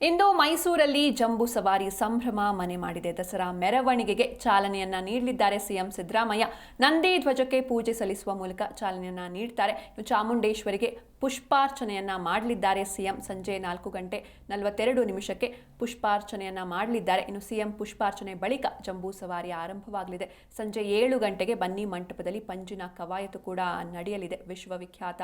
ಇಂದು ಮೈಸೂರಲ್ಲಿ ಜಂಬೂ ಸವಾರಿ ಸಂಭ್ರಮ ಮನೆ ಮಾಡಿದೆ. ದಸರಾ ಮೆರವಣಿಗೆಗೆ ಚಾಲನೆಯನ್ನ ನೀಡಲಿದ್ದಾರೆ ಸಿಎಂ ಸಿದ್ದರಾಮಯ್ಯ. ನಂದಿ ಧ್ವಜಕ್ಕೆ ಪೂಜೆ ಸಲ್ಲಿಸುವ ಮೂಲಕ ಚಾಲನೆಯನ್ನ ನೀಡುತ್ತಾರೆ. ಚಾಮುಂಡೇಶ್ವರಿಗೆ ಪುಷ್ಪಾರ್ಚನೆಯನ್ನ ಮಾಡಲಿದ್ದಾರೆ ಸಿಎಂ. ಸಂಜೆ 4:42 ಪುಷ್ಪಾರ್ಚನೆಯನ್ನ ಮಾಡಲಿದ್ದಾರೆ. ಇನ್ನು ಸಿಎಂ ಪುಷ್ಪಾರ್ಚನೆ ಬಳಿಕ ಜಂಬೂ ಸವಾರಿ ಆರಂಭವಾಗಲಿದೆ. ಸಂಜೆ 7 ಗಂಟೆಗೆ ಬನ್ನಿ ಮಂಟಪದಲ್ಲಿ ಪಂಜಿನ ಕವಾಯತು ಕೂಡ ನಡೆಯಲಿದೆ. ವಿಶ್ವವಿಖ್ಯಾತ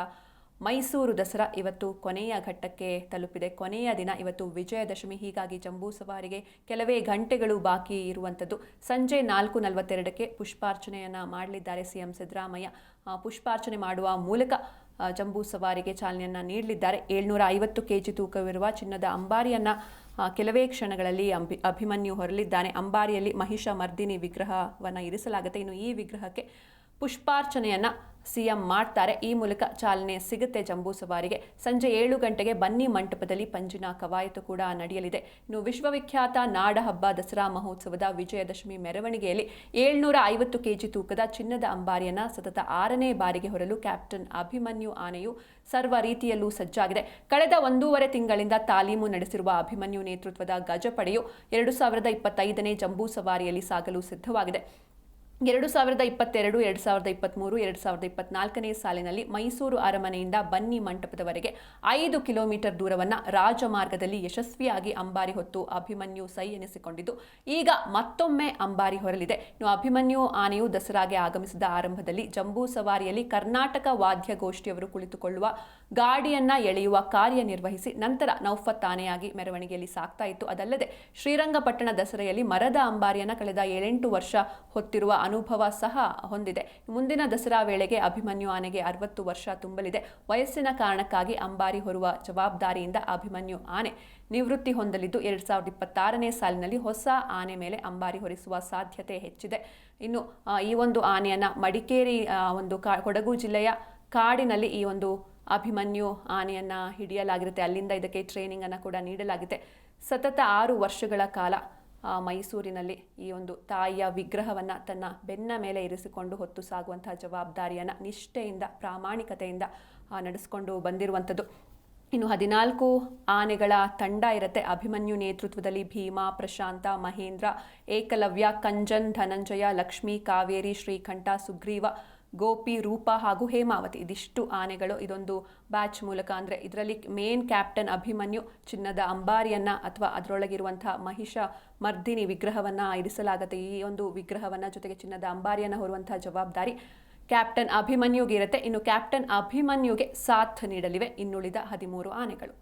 ಮೈಸೂರು ದಸರಾ ಇವತ್ತು ಕೊನೆಯ ಘಟ್ಟಕ್ಕೆ ತಲುಪಿದೆ. ಕೊನೆಯ ದಿನ ಇವತ್ತು ವಿಜಯದಶಮಿ. ಹೀಗಾಗಿ ಜಂಬೂ ಸವಾರಿಗೆ ಕೆಲವೇ ಗಂಟೆಗಳು ಬಾಕಿ ಇರುವಂಥದ್ದು. ಸಂಜೆ 4:42 ಪುಷ್ಪಾರ್ಚನೆಯನ್ನು ಮಾಡಲಿದ್ದಾರೆ ಸಿಎಂ ಸಿದ್ದರಾಮಯ್ಯ. ಪುಷ್ಪಾರ್ಚನೆ ಮಾಡುವ ಮೂಲಕ ಜಂಬೂ ಸವಾರಿಗೆ ಚಾಲನೆಯನ್ನು ನೀಡಲಿದ್ದಾರೆ. 750 kg ತೂಕವಿರುವ ಚಿನ್ನದ ಅಂಬಾರಿಯನ್ನು ಕೆಲವೇ ಕ್ಷಣಗಳಲ್ಲಿ ಅಭಿಮನ್ಯು ಹೊರಲಿದ್ದಾನೆ. ಅಂಬಾರಿಯಲ್ಲಿ ಮಹಿಷ ಮರ್ದಿನಿ ವಿಗ್ರಹವನ್ನು ಇರಿಸಲಾಗುತ್ತೆ. ಇನ್ನು ಈ ವಿಗ್ರಹಕ್ಕೆ ಪುಷ್ಪಾರ್ಚನೆಯನ್ನು ಸಿಎಂ ಮಾಡ್ತಾರೆ. ಈ ಮೂಲಕ ಚಾಲನೆ ಸಿಗುತ್ತೆ ಜಂಬೂ ಸವಾರಿಗೆ. ಸಂಜೆ 7 ಗಂಟೆಗೆ ಬನ್ನಿ ಮಂಟಪದಲ್ಲಿ ಪಂಜಿನ ಕವಾಯತು ಕೂಡ ನಡೆಯಲಿದೆ. ಇನ್ನು ವಿಶ್ವವಿಖ್ಯಾತ ನಾಡಹಬ್ಬ ದಸರಾ ಮಹೋತ್ಸವದ ವಿಜಯದಶಮಿ ಮೆರವಣಿಗೆಯಲ್ಲಿ 750 kg ತೂಕದ ಚಿನ್ನದ ಅಂಬಾರಿಯನ್ನು ಸತತ 6ನೇ ಬಾರಿಗೆ ಹೊರಲು ಕ್ಯಾಪ್ಟನ್ ಅಭಿಮನ್ಯು ಆನೆಯು ಸರ್ವ ರೀತಿಯಲ್ಲೂ ಸಜ್ಜಾಗಿದೆ. ಕಳೆದ 1.5 ತಿಂಗಳಿಂದ ತಾಲೀಮು ನಡೆಸಿರುವ ಅಭಿಮನ್ಯು ನೇತೃತ್ವದ ಗಜಪಡೆಯು 2025ನೇ ಜಂಬೂ ಸವಾರಿಯಲ್ಲಿ ಸಾಗಲು ಸಿದ್ಧವಾಗಿದೆ. 2022, 2023, 2024ನೇ ಸಾಲಿನಲ್ಲಿ ಮೈಸೂರು ಅರಮನೆಯಿಂದ ಬನ್ನಿ ಮಂಟಪದವರೆಗೆ 5 ಕಿಲೋಮೀಟರ್ ದೂರವನ್ನು ರಾಜಮಾರ್ಗದಲ್ಲಿ ಯಶಸ್ವಿಯಾಗಿ ಅಂಬಾರಿ ಹೊತ್ತು ಅಭಿಮನ್ಯು ಸೈ ಎನಿಸಿಕೊಂಡಿದ್ದು, ಈಗ ಮತ್ತೊಮ್ಮೆ ಅಂಬಾರಿ ಹೊರಲಿದೆ. ಇನ್ನು ಅಭಿಮನ್ಯು ಆನೆಯು ದಸರಾಗೆ ಆಗಮಿಸಿದ ಆರಂಭದಲ್ಲಿ ಜಂಬೂ ಸವಾರಿಯಲ್ಲಿ ಕರ್ನಾಟಕ ವಾದ್ಯಗೋಷ್ಠಿಯವರು ಕುಳಿತುಕೊಳ್ಳುವ ಗಾಡಿಯನ್ನ ಎಳೆಯುವ ಕಾರ್ಯನಿರ್ವಹಿಸಿ ನಂತರ ನೌಫತ್ ಆನೆಯಾಗಿ ಮೆರವಣಿಗೆಯಲ್ಲಿ ಸಾಗ್ತಾ ಇತ್ತು. ಅದಲ್ಲದೆ ಶ್ರೀರಂಗಪಟ್ಟಣ ದಸರೆಯಲ್ಲಿ ಮರದ ಅಂಬಾರಿಯನ್ನು ಕಳೆದ 7-8 ವರ್ಷ ಹೊತ್ತಿರುವ ಅನುಭವ ಸಹ ಹೊಂದಿದೆ. ಮುಂದಿನ ದಸರಾ ವೇಳೆಗೆ ಅಭಿಮನ್ಯು ಆನೆಗೆ 60 ವರ್ಷ ತುಂಬಲಿದೆ. ವಯಸ್ಸಿನ ಕಾರಣಕ್ಕಾಗಿ ಅಂಬಾರಿ ಹೊರುವ ಜವಾಬ್ದಾರಿಯಿಂದ ಅಭಿಮನ್ಯು ಆನೆ ನಿವೃತ್ತಿ ಹೊಂದಲಿದ್ದು 2026ನೇ ಸಾಲಿನಲ್ಲಿ ಹೊಸ ಆನೆ ಮೇಲೆ ಅಂಬಾರಿ ಹೊರಿಸುವ ಸಾಧ್ಯತೆ ಹೆಚ್ಚಿದೆ. ಇನ್ನು ಈ ಒಂದು ಆನೆಯನ್ನ ಮಡಿಕೇರಿ ಕೊಡಗು ಜಿಲ್ಲೆಯ ಕಾಡಿನಲ್ಲಿ ಈ ಒಂದು ಅಭಿಮನ್ಯು ಆನೆಯನ್ನ ಹಿಡಿಯಲಾಗಿರುತ್ತೆ. ಅಲ್ಲಿಂದ ಇದಕ್ಕೆ ಟ್ರೈನಿಂಗ್ ಅನ್ನು ಕೂಡ ನೀಡಲಾಗಿದೆ. ಸತತ 6 ವರ್ಷಗಳ ಕಾಲ ಮೈಸೂರಿನಲ್ಲಿ ಈ ಒಂದು ತಾಯಿಯ ವಿಗ್ರಹವನ್ನು ತನ್ನ ಬೆನ್ನ ಮೇಲೆ ಇರಿಸಿಕೊಂಡು ಹೊತ್ತು ಸಾಗುವಂತಹ ಜವಾಬ್ದಾರಿಯನ್ನು ನಿಷ್ಠೆಯಿಂದ ಪ್ರಾಮಾಣಿಕತೆಯಿಂದ ನಡೆಸಿಕೊಂಡು ಬಂದಿರುವಂಥದ್ದು. ಇನ್ನು 14 ಆನೆಗಳ ತಂಡ ಇರುತ್ತೆ. ಅಭಿಮನ್ಯು ನೇತೃತ್ವದಲ್ಲಿ ಭೀಮಾ, ಪ್ರಶಾಂತ, ಮಹೇಂದ್ರ, ಏಕಲವ್ಯ, ಕಂಜನ್, ಧನಂಜಯ, ಲಕ್ಷ್ಮಿ, ಕಾವೇರಿ, ಶ್ರೀಕಂಠ, ಸುಗ್ರೀವ, ಗೋಪಿ, ರೂಪ ಹಾಗೂ ಹೇಮಾವತಿ ಇದಿಷ್ಟು ಆನೆಗಳು ಇದೊಂದು ಬ್ಯಾಚ್ ಮೂಲಕ, ಅಂದರೆ ಇದರಲ್ಲಿ ಮೇನ್ ಕ್ಯಾಪ್ಟನ್ ಅಭಿಮನ್ಯು ಚಿನ್ನದ ಅಂಬಾರಿಯನ್ನು ಅಥವಾ ಅದರೊಳಗಿರುವಂತಹ ಮಹಿಷ ಮರ್ದಿನಿ ವಿಗ್ರಹವನ್ನು ಇರಿಸಲಾಗುತ್ತೆ. ಈ ಒಂದು ವಿಗ್ರಹವನ್ನು ಜೊತೆಗೆ ಚಿನ್ನದ ಅಂಬಾರಿಯನ್ನು ಹೊರುವಂತಹ ಜವಾಬ್ದಾರಿ ಕ್ಯಾಪ್ಟನ್ ಅಭಿಮನ್ಯುಗೆ ಇರುತ್ತೆ. ಇನ್ನು ಕ್ಯಾಪ್ಟನ್ ಅಭಿಮನ್ಯುಗೆ ಸಾಥ್ ನೀಡಲಿವೆ ಇನ್ನುಳಿದ 13 ಆನೆಗಳು.